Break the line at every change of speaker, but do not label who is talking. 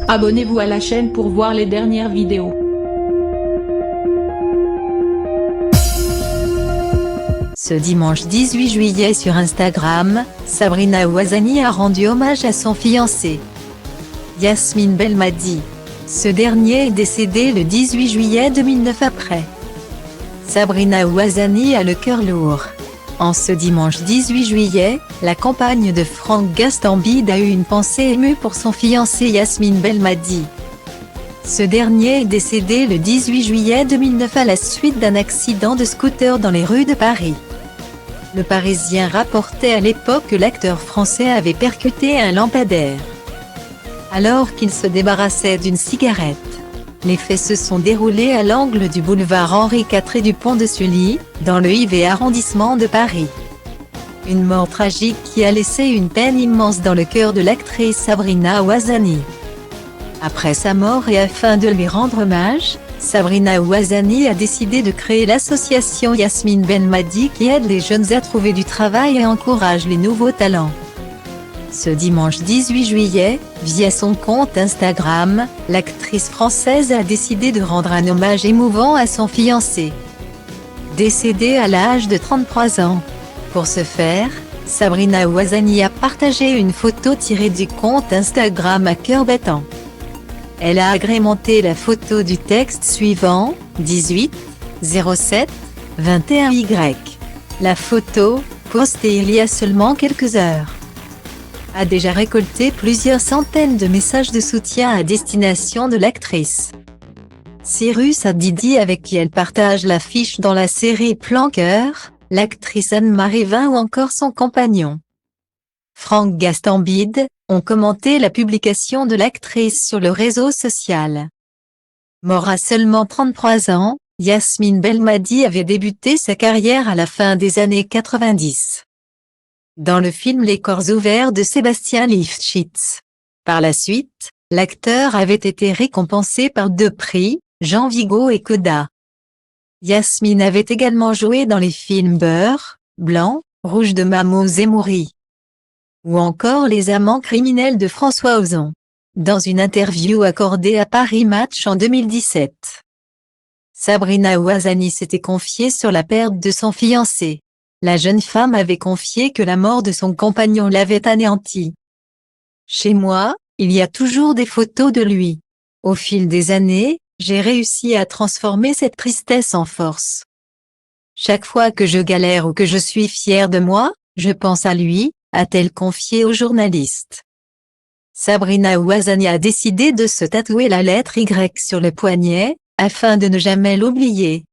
Abonnez-vous à la chaîne pour voir les dernières vidéos.
Ce dimanche 18 juillet sur Instagram, Sabrina Ouazani a rendu hommage à son fiancé, Yasmine Belmadi. Ce dernier est décédé le 18 juillet 2009 après. Sabrina Ouazani a le cœur lourd. En ce dimanche 18 juillet, la compagne de Franck Gastambide a eu une pensée émue pour son fiancé Yasmine Belmadi. Ce dernier est décédé le 18 juillet 2009 à la suite d'un accident de scooter dans les rues de Paris. Le Parisien rapportait à l'époque que l'acteur français avait percuté un lampadaire alors qu'il se débarrassait d'une cigarette. Les faits se sont déroulés à l'angle du boulevard Henri IV et du pont de Sully, dans le 8e arrondissement de Paris. Une mort tragique qui a laissé une peine immense dans le cœur de l'actrice Sabrina Ouazani. Après sa mort et afin de lui rendre hommage, Sabrina Ouazani a décidé de créer l'association Yasmine Belmadi qui aide les jeunes à trouver du travail et encourage les nouveaux talents. Ce dimanche 18 juillet, via son compte Instagram, l'actrice française a décidé de rendre un hommage émouvant à son fiancé, décédé à l'âge de 33 ans. Pour ce faire, Sabrina Ouazani a partagé une photo tirée du compte Instagram à cœur battant. Elle a agrémenté la photo du texte suivant, 18 07 21Y. La photo, postée il y a seulement quelques heures, a déjà récolté plusieurs centaines de messages de soutien à destination de l'actrice. Cyrus Hadidi, avec qui elle partage l'affiche dans la série Plan Cœur, l'actrice Anne-Marie Vin ou encore son compagnon Franck Gastambide, ont commenté la publication de l'actrice sur le réseau social. Mort à seulement 33 ans, Yasmine Belmadi avait débuté sa carrière à la fin des années 90. Dans le film Les corps ouverts de Sébastien Lifshitz. Par la suite, l'acteur avait été récompensé par 2 prix, Jean Vigo et Coda. Yasmine avait également joué dans les films Beurre, Blanc, Rouge de Mamo Zemouri ou encore Les amants criminels de François Ozon. Dans une interview accordée à Paris Match en 2017, Sabrina Ouazani s'était confiée sur la perte de son fiancé. La jeune femme avait confié que la mort de son compagnon l'avait anéantie. Chez moi, il y a toujours des photos de lui. Au fil des années, j'ai réussi à transformer cette tristesse en force. Chaque fois que je galère ou que je suis fière de moi, je pense à lui, a-t-elle confié au journaliste. Sabrina Ouazani a décidé de se tatouer la lettre Y sur le poignet, afin de ne jamais l'oublier.